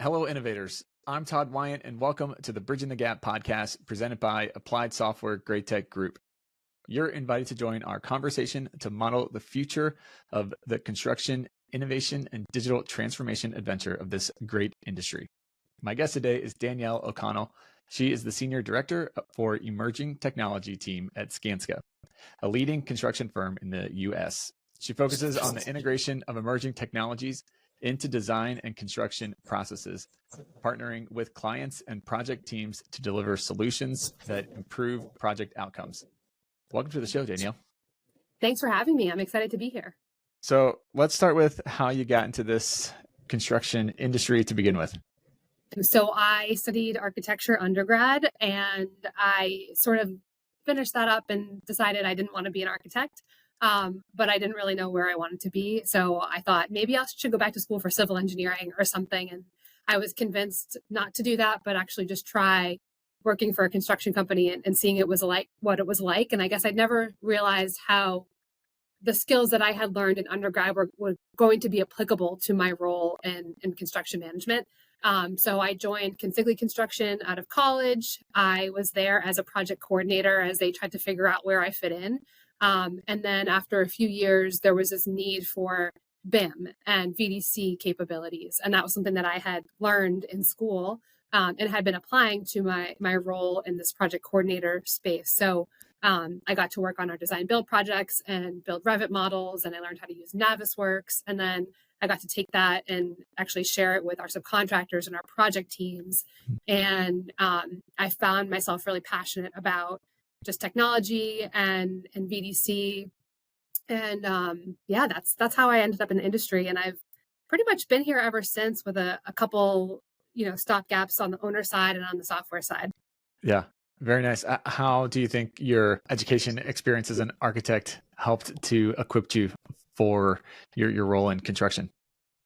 Hello, innovators. I'm Todd Wyant, and welcome to the Bridging the Gap podcast presented by Applied Software Great Tech Group. You're invited to join our conversation to model the future of the construction, innovation, and digital transformation adventure of this great industry. My guest today is Danielle O'Connell. She is the Senior Director for Emerging Technology Team at Skanska, a leading construction firm in the U.S. She focuses on the integration of emerging technologies into design and construction processes, partnering with clients and project teams to deliver solutions that improve project outcomes. Welcome to the show, Danielle. Thanks for having me. I'm excited to be here. So let's start with how you got into this construction industry to begin with. So I studied architecture undergrad, and I sort of finished that up and decided I didn't want to be an architect. But I didn't really know where I wanted to be. So I thought maybe I should go back to school for civil engineering or something. And I was convinced not to do that, but actually just try working for a construction company and seeing what it was like. And I guess I'd never realized how the skills that I had learned in undergrad were going to be applicable to my role in construction management. So I joined Consilgli Construction out of college. I was there as a project coordinator as they tried to figure out where I fit in. And then after a few years, there was this need for BIM and VDC capabilities. And that was something that I had learned in school and had been applying to my role in this project coordinator space. So I got to work on our design build projects and build Revit models, and I learned how to use Navisworks. And then I got to take that and actually share it with our subcontractors and our project teams. And I found myself really passionate about just technology and VDC. And that's how I ended up in the industry. And I've pretty much been here ever since with a couple, stop gaps on the owner side and on the software side. Yeah, very nice. How do you think your education experience as an architect helped to equip you for your role in construction?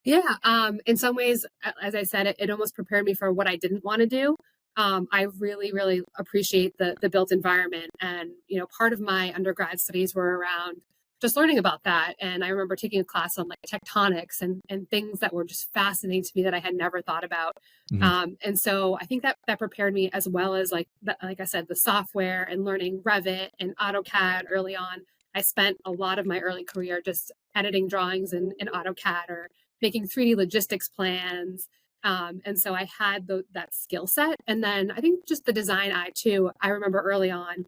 Yeah, in some ways, as I said, it almost prepared me for what I didn't want to do. I really, really appreciate the built environment. And, part of my undergrad studies were around just learning about that. And I remember taking a class on like tectonics and things that were just fascinating to me that I had never thought about. Mm-hmm. And so I think that prepared me as well as like I said, the software and learning Revit and AutoCAD early on. I spent a lot of my early career just editing drawings in AutoCAD or making 3D logistics plans. And so I had that skill set. And then I think just the design eye too. I remember early on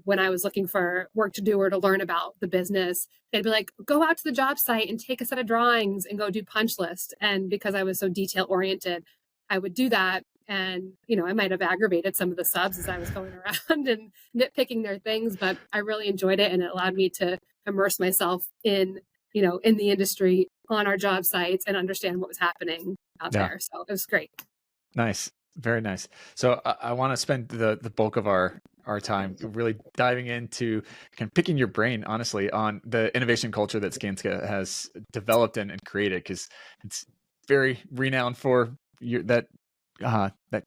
when I was looking for work to do or to learn about the business, they'd be like, go out to the job site and take a set of drawings and go do punch list. And because I was so detail oriented, I would do that. And, I might have aggravated some of the subs as I was going around and nitpicking their things, but I really enjoyed it. And it allowed me to immerse myself in the industry on our job sites and understand what was happening out there. So it was great. Nice. Very nice. So I want to spend the bulk of our time really diving into kind of picking your brain, honestly, on the innovation culture that Skanska has developed and created, because it's very renowned for that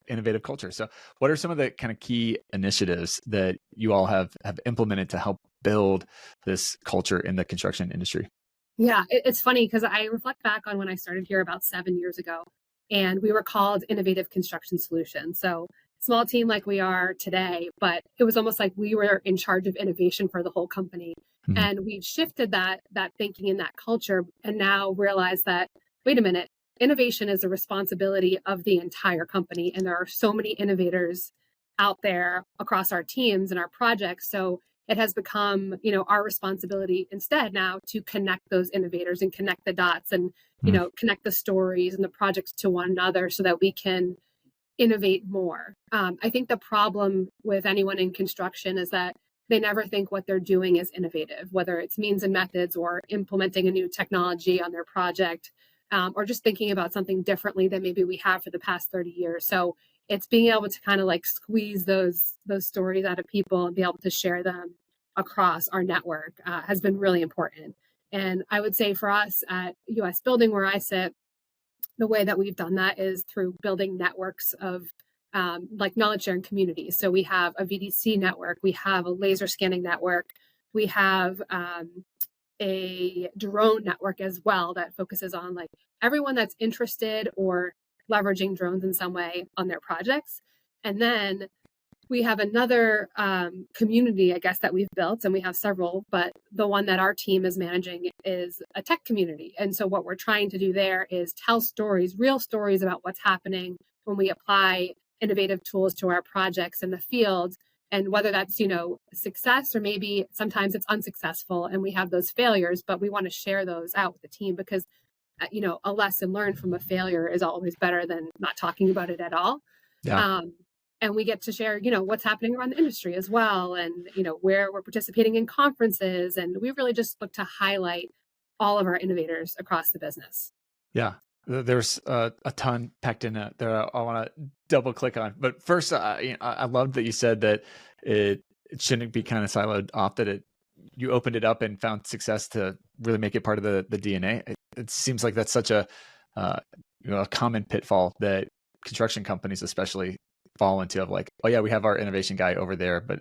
innovative culture. So what are some of the kind of key initiatives that you all have implemented to help build this culture in the construction industry? Yeah, it's funny because I reflect back on when I started here about 7 years ago, and we were called Innovative Construction Solutions. So small team like we are today, but it was almost like we were in charge of innovation for the whole company. Mm-hmm. And we've shifted that thinking and that culture and now realize that, wait a minute, innovation is a responsibility of the entire company. And there are so many innovators out there across our teams and our projects. So it has become, our responsibility instead now to connect those innovators and connect the dots and, connect the stories and the projects to one another so that we can innovate more. I think the problem with anyone in construction is that they never think what they're doing is innovative, whether it's means and methods or implementing a new technology on their project, or just thinking about something differently than maybe we have for the past 30 years. So it's being able to kind of like squeeze those stories out of people and be able to share them across our network has been really important. And I would say for us at US Building, where I sit, the way that we've done that is through building networks of like knowledge sharing communities. So we have a VDC network, we have a laser scanning network, we have a drone network as well that focuses on like everyone that's interested or leveraging drones in some way on their projects. And then we have another community, I guess, that we've built, and we have several, but the one that our team is managing is a tech community. And so what we're trying to do there is tell stories, real stories about what's happening when we apply innovative tools to our projects in the field. And whether that's, success or maybe sometimes it's unsuccessful and we have those failures, but we want to share those out with the team because, a lesson learned from a failure is always better than not talking about it at all. Yeah. And we get to share, what's happening around the industry as well. And, where we're participating in conferences. And we really just look to highlight all of our innovators across the business. Yeah. There's a ton packed in there I want to double click on. But first, I loved that you said that it shouldn't be kind of siloed off, that you opened it up and found success to really make it part of the DNA. It seems like that's such a common pitfall that construction companies especially fall into, of like, oh yeah, we have our innovation guy over there, but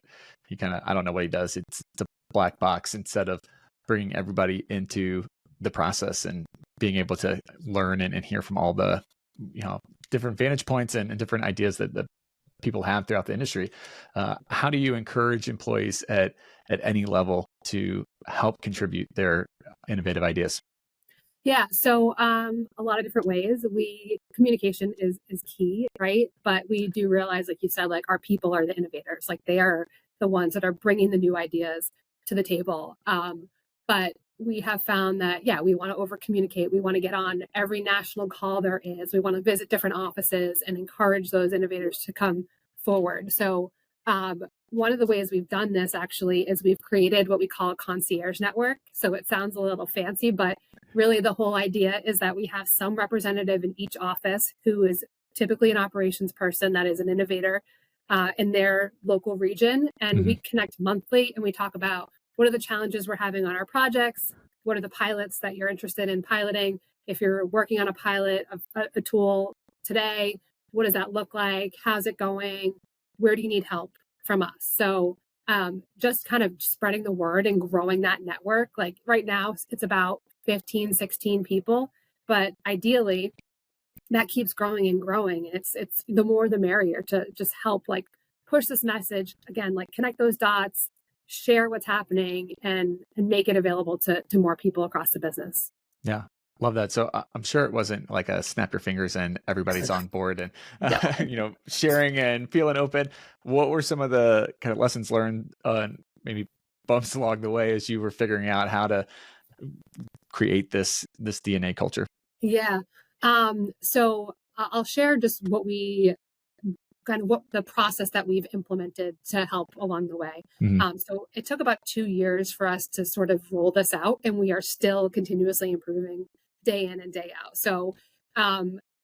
he kind of, I don't know what he does. It's a black box, instead of bringing everybody into the process and being able to learn and hear from all the, different vantage points and different ideas that the people have throughout the industry. How do you encourage employees at any level to help contribute their innovative ideas? Yeah, so a lot of different ways. Communication is key, right? But we do realize, like you said, like our people are the innovators. Like they are the ones that are bringing the new ideas to the table. But we have found that, yeah, we want to over communicate. We want to get on every national call there is. We want to visit different offices and encourage those innovators to come forward. So one of the ways we've done this actually is we've created what we call a concierge network. So it sounds a little fancy, but really the whole idea is that we have some representative in each office who is typically an operations person that is an innovator in their local region. And we connect monthly and we talk about what are the challenges we're having on our projects? What are the pilots that you're interested in piloting? If you're working on a pilot of a tool today, what does that look like? How's it going? Where do you need help from us? So just kind of spreading the word and growing that network. Like right now, it's about 15, 16 people, but ideally that keeps growing and growing. It's the more the merrier to just help like push this message again, like connect those dots, share what's happening and make it available to more people across the business. Yeah. Love that. So I'm sure it wasn't like a snap your fingers and everybody's on board and, sharing and feeling open. What were some of the kind of lessons learned, maybe bumps along the way as you were figuring out how to create this DNA culture? Yeah. So I'll share just what the process that we've implemented to help along the way. So it took about 2 years for us to sort of roll this out, and we are still continuously improving day in and day out. So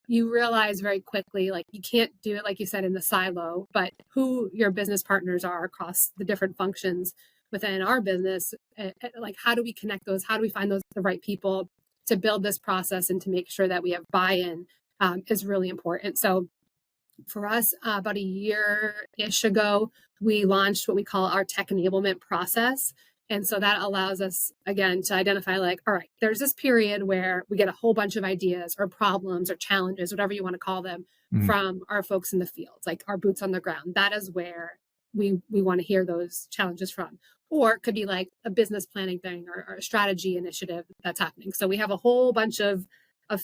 you realize very quickly, like you can't do it, like you said, in the silo, but who your business partners are across the different functions within our business, like how do we connect those? How do we find the right people to build this process and to make sure that we have buy-in is really important. So for us, about a year-ish ago, we launched what we call our tech enablement process. And so that allows us, again, to identify like, all right, there's this period where we get a whole bunch of ideas or problems or challenges, whatever you want to call them, from our folks in the field, like our boots on the ground. That is where we want to hear those challenges from. Or it could be like a business planning thing or a strategy initiative that's happening. So we have a whole bunch of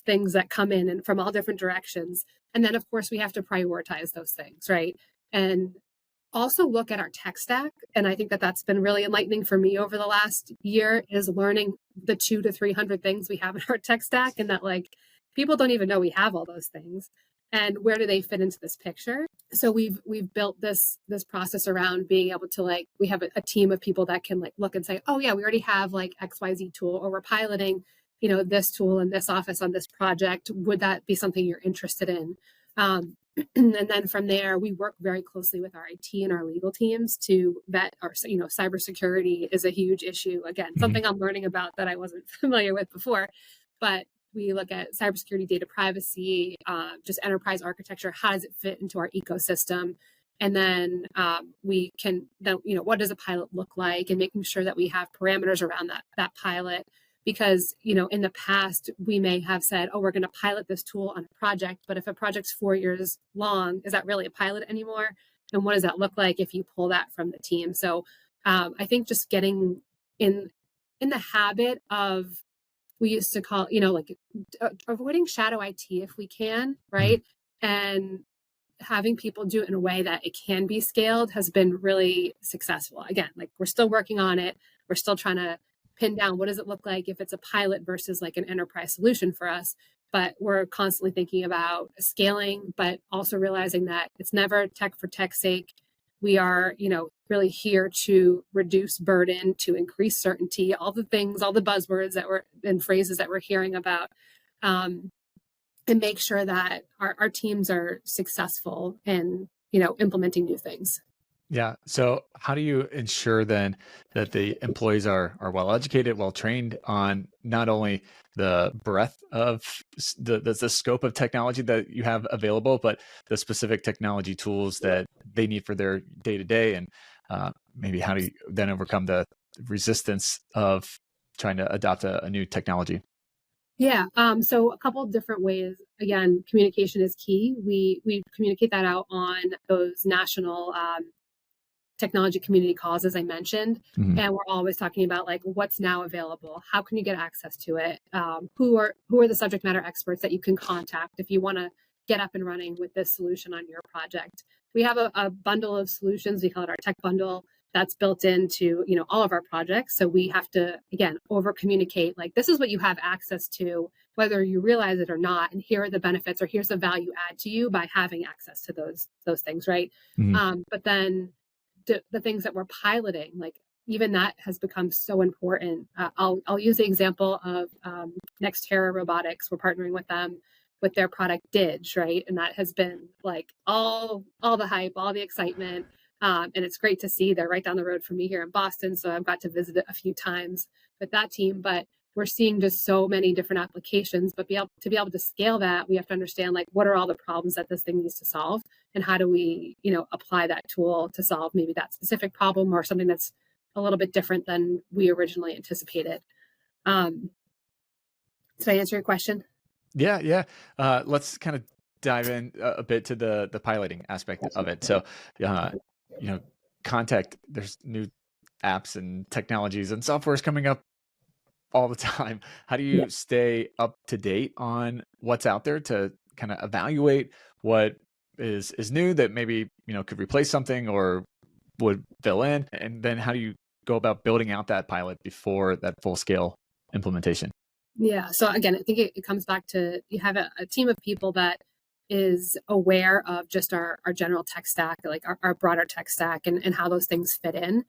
things that come in and from all different directions. And then, of course, we have to prioritize those things, right? And also look at our tech stack. And I think that that's been really enlightening for me over the last year is learning the 200 to 300 things we have in our tech stack, and that like people don't even know we have all those things. And where do they fit into this picture? So we've built this process around being able to like, we have a team of people that can like look and say, oh yeah, we already have like XYZ tool, or we're piloting, this tool in this office on this project. Would that be something you're interested in? And then from there, we work very closely with our IT and our legal teams to vet our, cybersecurity is a huge issue. Again, something I'm learning about that I wasn't familiar with before, but we look at cybersecurity, data privacy, just enterprise architecture. How does it fit into our ecosystem? And then we can, what does a pilot look like? And making sure that we have parameters around that pilot because, in the past, we may have said, oh, we're going to pilot this tool on a project. But if a project's 4 years long, is that really a pilot anymore? And what does that look like if you pull that from the team? So I think just getting in the habit of, we used to call, like avoiding shadow IT if we can, right? And having people do it in a way that it can be scaled has been really successful. Again, like we're still working on it. We're still trying to pin down what does it look like if it's a pilot versus like an enterprise solution for us. But we're constantly thinking about scaling, but also realizing that it's never tech for tech's sake. We are, really here to reduce burden, to increase certainty, all the things, all the buzzwords that we're and phrases that we're hearing about. And make sure that our teams are successful in, implementing new things. Yeah. So how do you ensure then that the employees are well educated, well trained on not only the breadth of the scope of technology that you have available, but the specific technology tools that they need for their day to day, and maybe how do you then overcome the resistance of trying to adopt a new technology? Yeah. So a couple of different ways. Again, communication is key. We communicate that out on those national technology community calls, as I mentioned, and we're always talking about like what's now available. How can you get access to it? Who are the subject matter experts that you can contact if you want to get up and running with this solution on your project? We have a bundle of solutions. We call it our tech bundle. That's built into all of our projects. So we have to, again, over communicate like this is what you have access to, whether you realize it or not, and here are the benefits or here's the value add to you by having access to those things, right? But then the things that we're piloting, like even that has become so important. I'll use the example of Nextera Robotics. We're partnering with them with their product Dig, right? And that has been like all the hype, all the excitement. And it's great to see they're right down the road from me here in Boston. So I've got to visit it a few times with that team. But we're seeing just so many different applications. But to be able to scale that, we have to understand like what are all the problems that this thing needs to solve, and how do we apply that tool to solve maybe that specific problem or something that's a little bit different than we originally anticipated. Did I answer your question? Yeah. Let's kind of dive in a bit to the piloting aspect of it. So, contact, there's new apps and technologies and softwares coming up all the time. How do you stay up to date on what's out there to kind of evaluate what is new that maybe, could replace something or would fill in? And then how do you go about building out that pilot before that full scale implementation? Yeah. So again, I think it comes back to you have a team of people that is aware of just our general tech stack, like our broader tech stack and how those things fit in.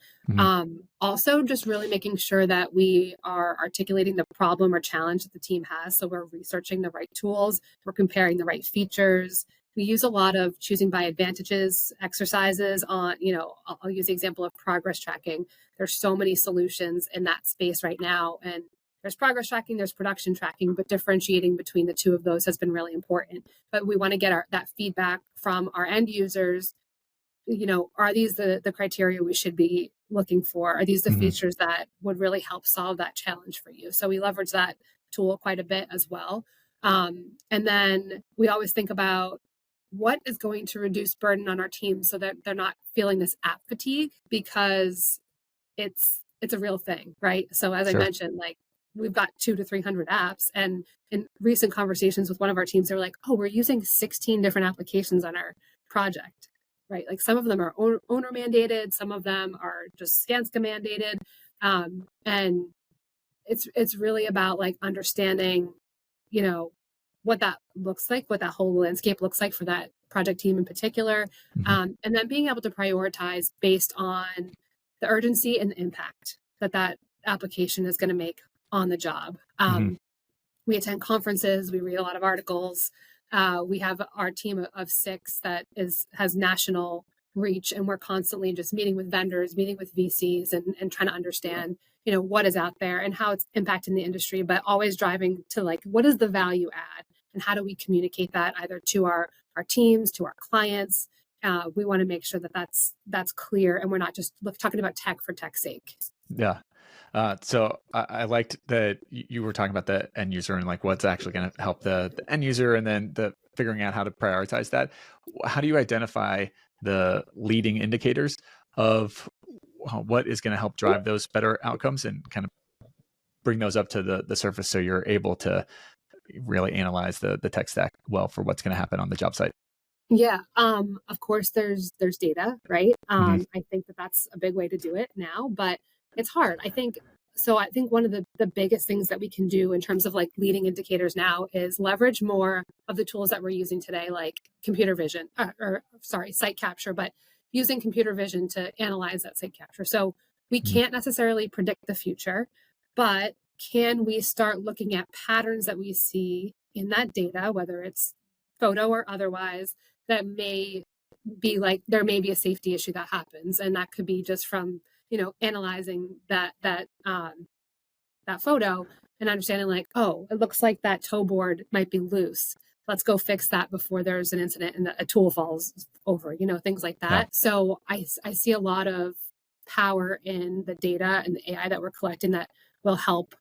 Also, just really making sure that we are articulating the problem or challenge that the team has. So we're researching the right tools, we're comparing the right features. We use a lot of choosing by advantages exercises on, I'll use the example of progress tracking. There's so many solutions in that space right now. And there's progress tracking, there's production tracking, but differentiating between the two of those has been really important. But we want to get that feedback from our end users. Are these the criteria we should be looking for? Are these the features that would really help solve that challenge for you? So we leverage that tool quite a bit as well. And then we always think about what is going to reduce burden on our team so that they're not feeling this app fatigue, because it's a real thing, right? So as I mentioned, like we've got 200 to 300 apps, and in recent conversations with one of our teams, they were like, oh, we're using 16 different applications on our project, right? Like some of them are owner mandated, some of them are just Skanska mandated. And it's really about like understanding, what that looks like, what that whole landscape looks like for that project team in particular. And then being able to prioritize based on the urgency and the impact that application is going to make on the job. We attend conferences, we read a lot of articles. We have our team of 6 that has national reach, and we're constantly just meeting with vendors, meeting with VCs, and trying to understand, what is out there and how it's impacting the industry, but always driving to like, what is the value add and how do we communicate that either to our teams, to our clients. We want to make sure that that's clear and we're not just talking about tech for tech's sake. Yeah. So I liked that you were talking about the end user and like what's actually going to help the end user, and then the figuring out how to prioritize that. How do you identify the leading indicators of what is going to help drive those better outcomes and kind of bring those up to the surface so you're able to really analyze the tech stack well for what's going to happen on the job site? Yeah. Of course there's data, right? Mhm. I think that that's a big way to do it now, but it's hard. I think one of the biggest things that we can do in terms of like leading indicators now is leverage more of the tools that we're using today, like computer vision, or sorry, site capture, but using computer vision to analyze that site capture. So we Mhm. can't necessarily predict the future, but can we start looking at patterns that we see in that data, whether it's photo or otherwise, that may be like there may be a safety issue that happens, and that could be just from analyzing that photo and understanding like, oh, it looks like that toe board might be loose, let's go fix that before there's an incident and a tool falls over, things like Yeah. that. So I see a lot of power in the data and the AI that we're collecting that will help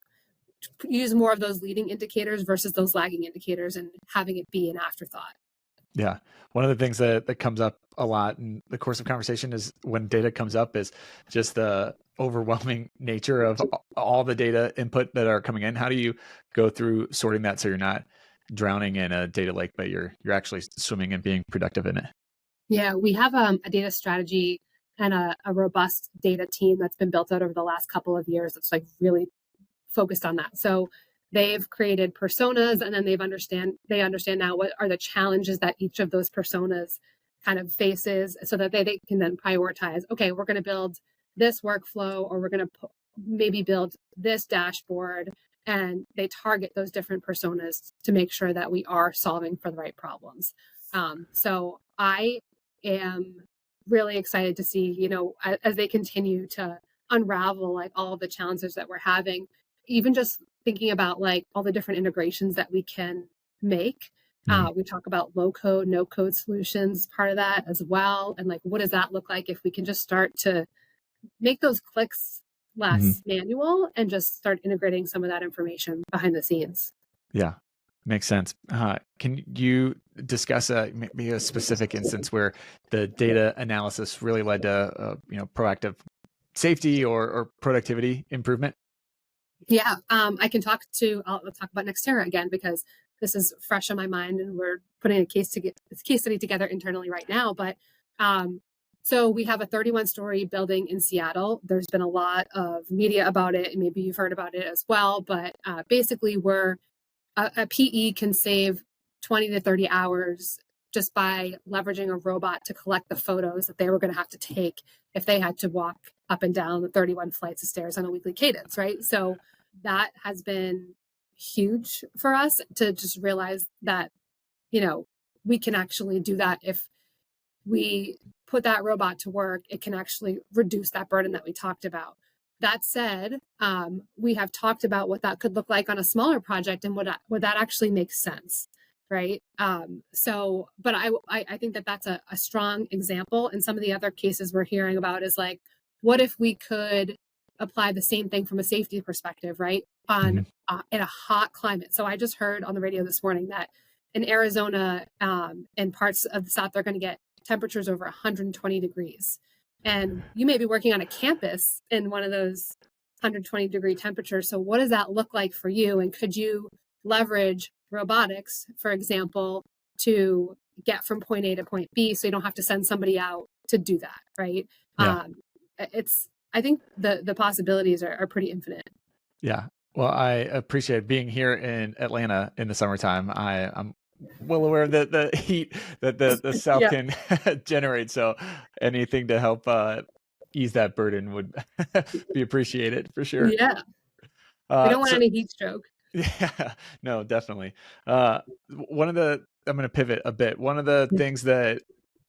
use more of those leading indicators versus those lagging indicators and having it be an afterthought. Yeah. One of the things that comes up a lot in the course of conversation is when data comes up is just the overwhelming nature of all the data input that are coming in. How do you go through sorting that so you're not drowning in a data lake, but you're actually swimming and being productive in it? Yeah, we have a data strategy and a robust data team that's been built out over the last couple of years that's like really focused on that. So they've created personas, and then they understand now what are the challenges that each of those personas kind of faces, so that they can then prioritize, okay, we're going to build this workflow, or we're going to maybe build this dashboard, and they target those different personas to make sure that we are solving for the right problems. So I am really excited to see, as they continue to unravel like all of the challenges that we're having, even just thinking about like all the different integrations that we can make. Mhm. We talk about low code, no code solutions, part of that as well. And like, what does that look like if we can just start to make those clicks Mhm. less manual and just start integrating some of that information behind the scenes? Yeah, makes sense. Can you discuss maybe a specific instance where the data analysis really led to proactive safety or productivity improvement? Yeah, I'll talk about Nextera again because this is fresh on my mind, and we're putting a case study together internally right now. But um, so we have a 31-story building in Seattle. There's been a lot of media about it, and maybe you've heard about it as well. But basically, a PE can save 20 to 30 hours just by leveraging a robot to collect the photos that they were going to have to take if they had to walk up and down the 31 flights of stairs on a weekly cadence, right? So that has been huge for us to just realize that, you know, we can actually do that if we put that robot to work. It can actually reduce that burden that we talked about. That said, we have talked about what that could look like on a smaller project and would that actually make sense, right? But I think that that's a strong example. And some of the other cases we're hearing about is like, what if we could apply the same thing from a safety perspective, right? On Mhm. In a hot climate. So I just heard on the radio this morning that in Arizona and parts of the South, they're going to get temperatures over 120 degrees. And you may be working on a campus in one of those 120-degree temperatures. So, what does that look like for you? And could you leverage robotics, for example, to get from point A to point B so you don't have to send somebody out to do that, right? Yeah. Um, I think the possibilities are pretty infinite. Yeah. Well, I appreciate being here in Atlanta in the summertime. I'm well aware of the heat that the South Yeah. can generate. So anything to help ease that burden would be appreciated for sure. Yeah. We don't want So any heat stroke. yeah, no, definitely. One of the I'm going to pivot a bit. One of the things that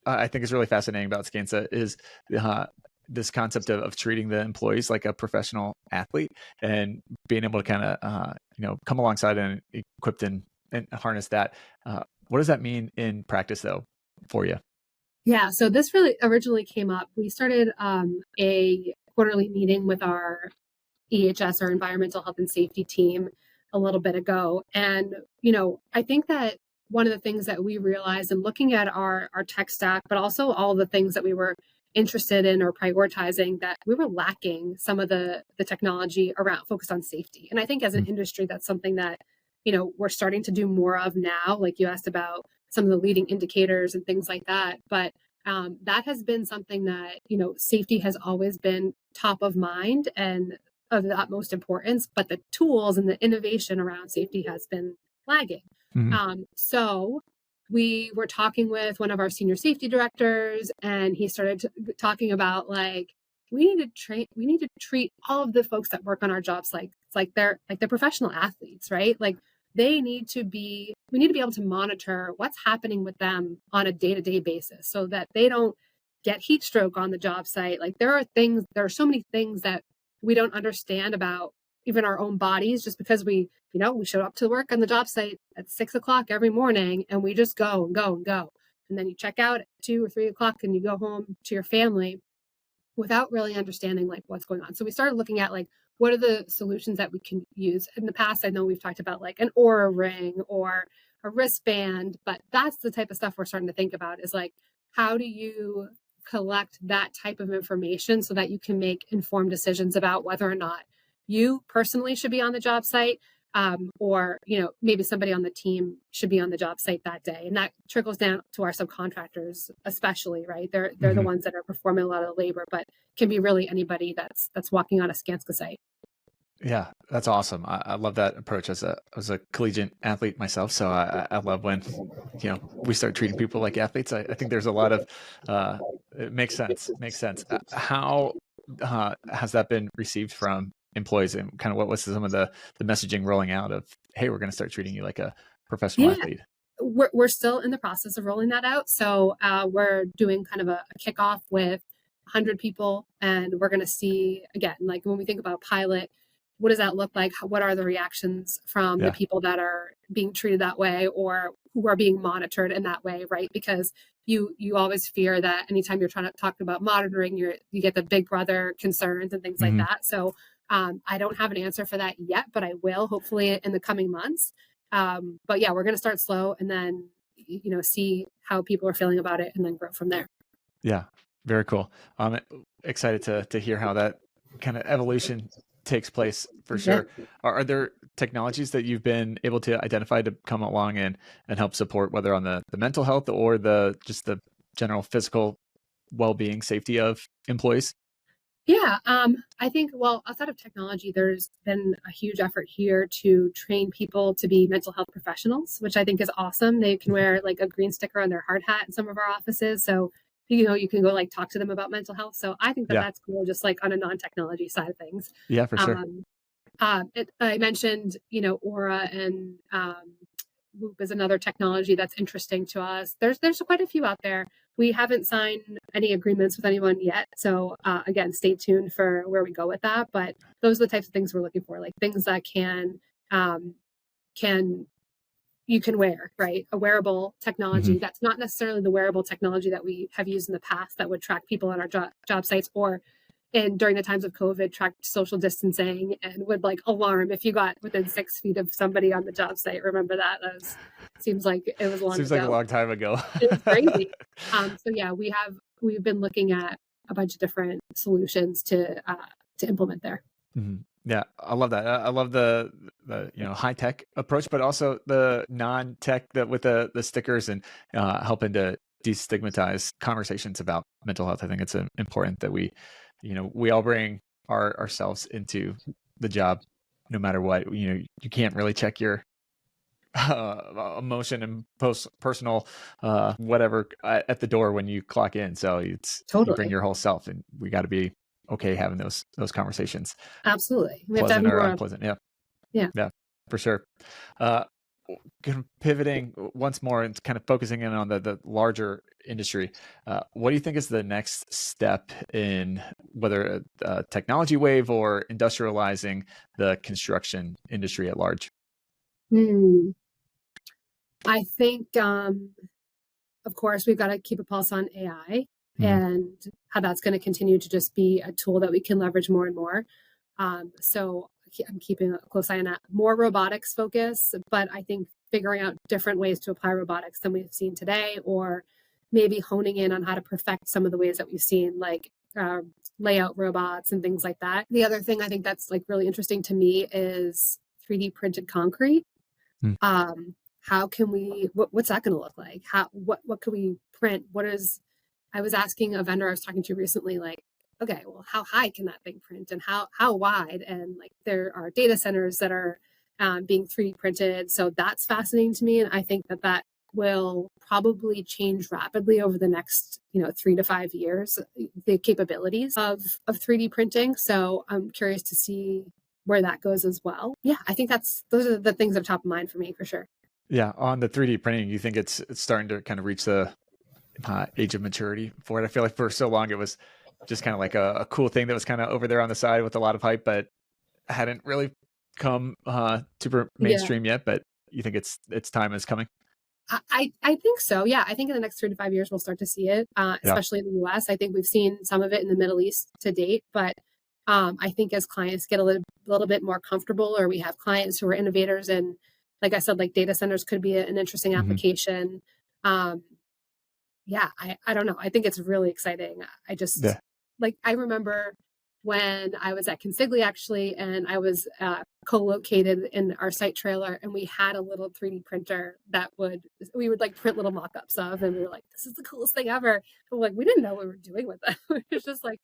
I think is really fascinating about Skansa is uh, this concept of treating the employees like a professional athlete and being able to kind of come alongside and equipped and harness that. What does that mean in practice though for you? Yeah, so this really originally came up. We started a quarterly meeting with our EHS, or environmental health and safety team, a little bit ago. And, I think that one of the things that we realized in looking at our tech stack, but also all the things that we were interested in or prioritizing, that we were lacking some of the technology around focused on safety. And I think as an industry, that's something that, we're starting to do more of now. Like you asked about some of the leading indicators and things like that. But that has been something that, safety has always been top of mind and of the utmost importance, but the tools and the innovation around safety has been lagging. So we were talking with one of our senior safety directors, and he started talking about, like, we need to treat all of the folks that work on our job sites like they're professional athletes, right? Like we need to be able to monitor what's happening with them on a day-to-day basis so that they don't get heat stroke on the job site. Like there are so many things that we don't understand about even our own bodies, just because we show up to work on the job site at 6 o'clock every morning and we just go and go and go. And then you check out at 2 or 3 o'clock and you go home to your family without really understanding like what's going on. So we started looking at like, what are the solutions that we can use? In the past, I know we've talked about like an Aura ring or a wristband, but that's the type of stuff we're starting to think about, is like, how do you collect that type of information so that you can make informed decisions about whether or not you personally should be on the job site, or maybe somebody on the team should be on the job site that day. And that trickles down to our subcontractors, especially, right? They're the ones that are performing a lot of the labor, but can be really anybody that's walking on a Skanska site. Yeah, that's awesome. I love that approach. As a collegiate athlete myself, so I love when we start treating people like athletes. I think there's a lot of it makes sense. How has that been received from employees, and kind of what was some of the messaging rolling out of, hey, we're going to start treating you like a professional athlete? We're still in the process of rolling that out. So we're doing kind of a kickoff with 100 people, and we're going to see, again, like when we think about pilot, what does that look like? What are the reactions from the people that are being treated that way or who are being monitored in that way, right? Because you always fear that anytime you're trying to talk about monitoring, you get the big brother concerns and things like that. So I don't have an answer for that yet, but I will hopefully in the coming months. But yeah, we're going to start slow and then, see how people are feeling about it and then grow from there. Yeah, very cool. I'm excited to hear how that kind of evolution takes place for sure. Are there technologies that you've been able to identify to come along and help support, whether on the mental health or just the general physical well-being, safety of employees? Yeah, I think, well, outside of technology, there's been a huge effort here to train people to be mental health professionals, which I think is awesome. They can wear like a green sticker on their hard hat in some of our offices. So, you can go like talk to them about mental health. So I think that that's cool, just like on a non-technology side of things. Yeah, for sure. I mentioned, Aura and Whoop is another technology that's interesting to us. There's quite a few out there. We haven't signed any agreements with anyone yet. So again, stay tuned for where we go with that. But those are the types of things we're looking for, like things that you can wear, right? A wearable technology that's not necessarily the wearable technology that we have used in the past that would track people on our job sites, or during the times of COVID, tracked social distancing and would like alarm if you got within 6 feet of somebody on the job site. Remember that? Seems like it was long Seems ago. like a long time ago. It was crazy. So yeah, we've been looking at a bunch of different solutions to implement there. Yeah, I love that. I love the high tech approach, but also the non-tech with the stickers and helping to destigmatize conversations about mental health. I think it's important that we all bring ourselves into the job, no matter what. You can't really check your emotion and personal whatever at the door when you clock in. So you bring your whole self, and we got to be okay having those conversations. Absolutely. We have to have more unpleasant. Yeah, for sure. Pivoting once more and kind of focusing in on the larger industry, what do you think is the next step in whether a technology wave or industrializing the construction industry at large? I think, of course, we've got to keep a pulse on AI and how that's going to continue to just be a tool that we can leverage more and more. So I'm keeping a close eye on that. More robotics focus, but I think figuring out different ways to apply robotics than we've seen today, or maybe honing in on how to perfect some of the ways that we've seen, like layout robots and things like that. The other thing I think that's like really interesting to me is 3D printed concrete. Hmm. How can we, what's that going to look like? What can we print? I was asking a vendor I was talking to recently, like, okay, well, how high can that thing print and how wide? And like, there are data centers that are being 3D printed. So that's fascinating to me. And I think that will probably change rapidly over the next 3 to 5 years, the capabilities of 3D printing. So I'm curious to see where that goes as well. Yeah, I think those are the things that are top of mind for me, for sure. Yeah, on the 3D printing, you think it's starting to kind of reach the age of maturity for it? I feel like for so long it was just kind of like a cool thing that was kind of over there on the side with a lot of hype, but hadn't really come super mainstream yet. But you think its time is coming? I think so. Yeah, I think in the next 3 to 5 years we'll start to see it, especially in the U.S. I think we've seen some of it in the Middle East to date, but I think as clients get a little bit more comfortable, or we have clients who are innovators, and like I said, like data centers could be an interesting application. Yeah, I don't know. I think it's really exciting. I just I remember when I was at Consilgli actually, and I was co-located in our site trailer, and we had a little 3D printer that we would like print little mock-ups of, and we were like, this is the coolest thing ever. But like, we didn't know what we were doing with it. It was just like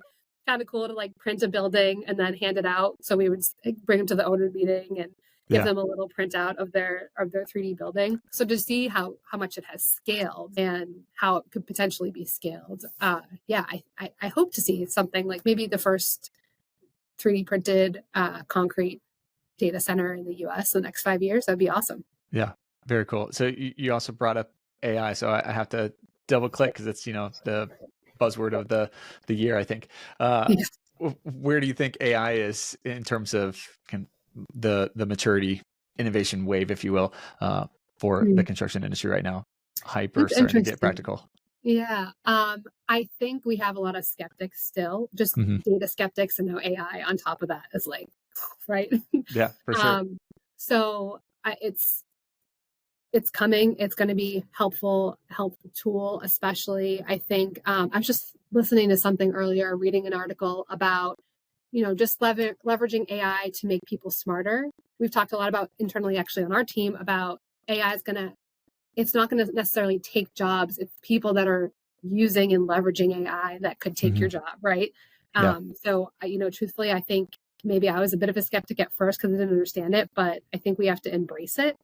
kind of cool to like print a building and then hand it out. So we would bring them to the owner meeting and give them a little printout of their 3D building. So to see how much it has scaled and how it could potentially be scaled, I hope to see something like maybe the first 3D printed concrete data center in the US in the next 5 years. That'd be awesome. Yeah, very cool. So you also brought up AI, so I have to double click because it's the buzzword of the year, I think. Where do you think AI is in terms of the maturity innovation wave, if you will, for the construction industry right now? Hyper starting to get practical. Yeah. I think we have a lot of skeptics still, just data skeptics, and now AI on top of that is like, right? Yeah, for sure. So it's coming. It's going to be helpful tool, especially. I think I was just listening to something earlier, reading an article about just leveraging AI to make people smarter. We've talked a lot about internally, actually, on our team about AI it's not going to necessarily take jobs. It's people that are using and leveraging AI that could take your job, right? So, truthfully, I think maybe I was a bit of a skeptic at first because I didn't understand it, but I think we have to embrace it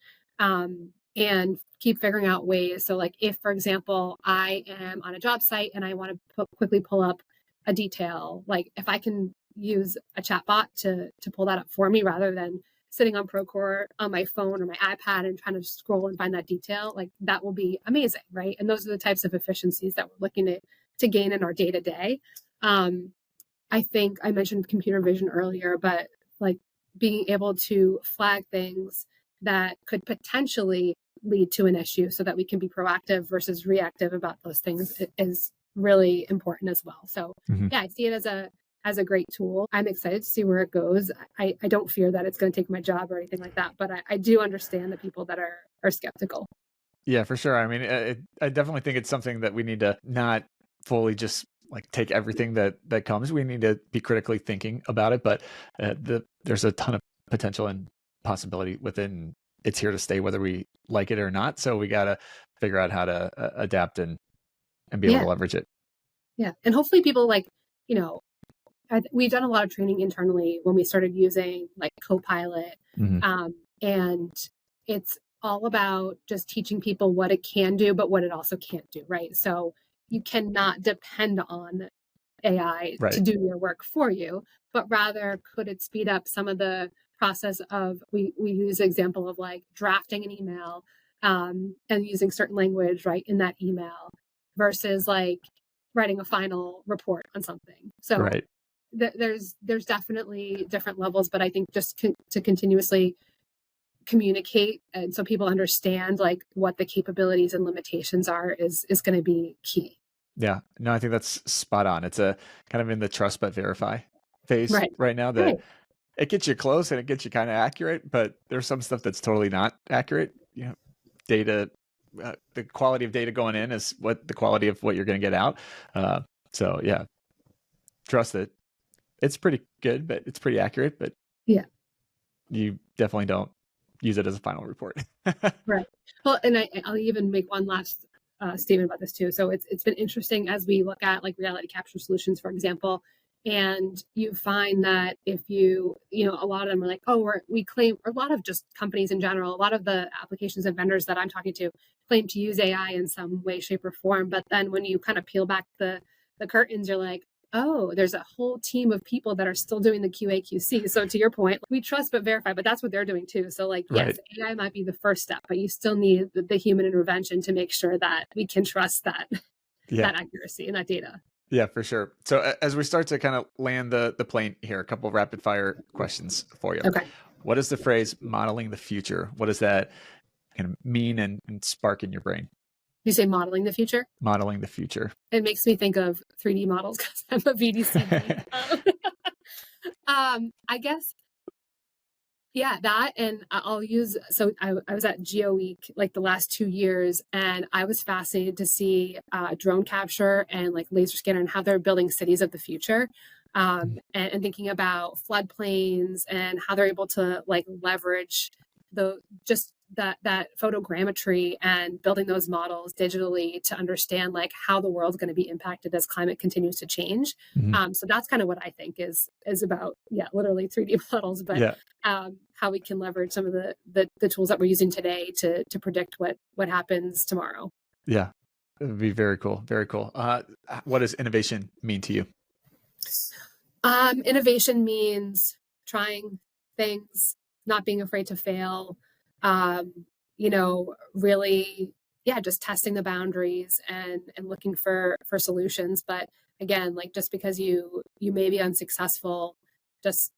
and keep figuring out ways. So like if, for example, I am on a job site and I want to quickly pull up a detail, like if I can use a chatbot to pull that up for me rather than sitting on Procore on my phone or my iPad and trying to scroll and find that detail, like that will be amazing, right? And those are the types of efficiencies that we're looking to gain in our day to day. I think I mentioned computer vision earlier, but like being able to flag things that could potentially lead to an issue so that we can be proactive versus reactive about those things is really important as well. So yeah, I see it as a great tool. I'm excited to see where it goes. I don't fear that it's going to take my job or anything like that, but I do understand the people that are skeptical. Yeah, for sure. I mean, I definitely think it's something that we need to not fully just like take everything that comes. We need to be critically thinking about it, but there's a ton of potential and possibility within. It's here to stay whether we like it or not. So we got to figure out how to adapt and be able to leverage it. Yeah. And hopefully people we've done a lot of training internally when we started using like Copilot. And it's all about just teaching people what it can do, but what it also can't do, right? So you cannot depend on AI to do your work for you, but rather could it speed up some of the process of, we use the example of like drafting an email and using certain language, right, in that email versus like writing a final report on something. So there's definitely different levels, but I think just to continuously communicate and so people understand like what the capabilities and limitations are is going to be key. Yeah, no, I think that's spot on. It's a kind of in the trust but verify phase right now that it gets you close and it gets you kind of accurate, but there's some stuff that's totally not accurate. Data, the quality of data going in is what the quality of what you're going to get out. So yeah, trust it. It's pretty good, but it's pretty accurate, but yeah, you definitely don't use it as a final report. right. Well, and I'll even make one last statement about this too. So it's been interesting as we look at like reality capture solutions, for example, and you find that if a lot of them are like, oh, we claim, or a lot of just companies in general, a lot of the applications and vendors that I'm talking to claim to use AI in some way, shape, or form. But then when you kind of peel back the curtains, you're like, oh, there's a whole team of people that are still doing the QA QC. So to your point, we trust but verify, but that's what they're doing too. So like, yes, Right. AI might be the first step, but you still need the human intervention to make sure that we can trust that accuracy and that data. Yeah, for sure. So as we start to kind of land the plane here, a couple of rapid fire questions for you. Okay. What is the phrase modeling the future? What does that kind of mean and spark in your brain? You say modeling the future? Modeling the future. It makes me think of 3D models because I'm a VDC. I guess, yeah, that. And I'll use, so I was at Geo Week like the last 2 years, and I was fascinated to see drone capture and like laser scanner and how they're building cities of the future. And thinking about floodplains and how they're able to like leverage that photogrammetry and building those models digitally to understand like how the world's going to be impacted as climate continues to change. So that's kind of what I think is about, literally 3D models, but how we can leverage some of the tools that we're using today to predict what happens tomorrow. Yeah, it would be very cool. Very cool. What does innovation mean to you? Innovation means trying things, not being afraid to fail, really, just testing the boundaries and looking for solutions. But again, like just because you may be unsuccessful, just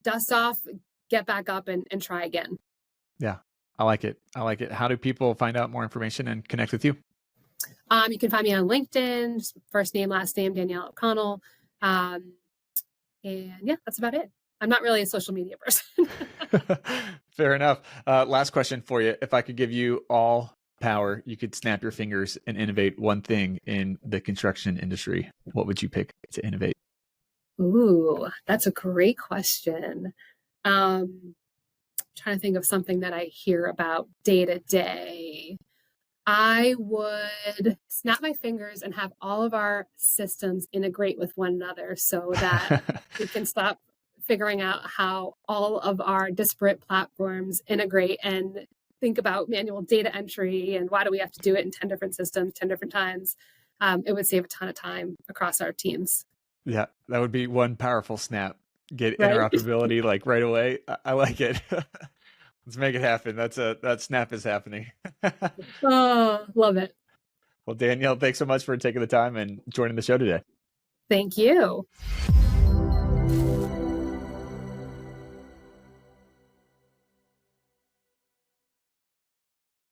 dust off, get back up and try again. Yeah, I like it. How do people find out more information and connect with you? You can find me on LinkedIn, just first name, last name, Danielle O'Connell. And yeah, that's about it. I'm not really a social media person. Fair enough. Last question for you. If I could give you all power, you could snap your fingers and innovate one thing in the construction industry, what would you pick to innovate? Ooh, that's a great question. Trying to think of something that I hear about day to day. I would snap my fingers and have all of our systems integrate with one another so that we can stop figuring out how all of our disparate platforms integrate and think about manual data entry and why do we have to do it in 10 different systems, 10 different times. It would save a ton of time across our teams. Yeah, that would be one powerful snap. Get Right? interoperability like right away. I like it. Let's make it happen. That snap is happening. Oh, love it. Well, Danielle, thanks so much for taking the time and joining the show today. Thank you.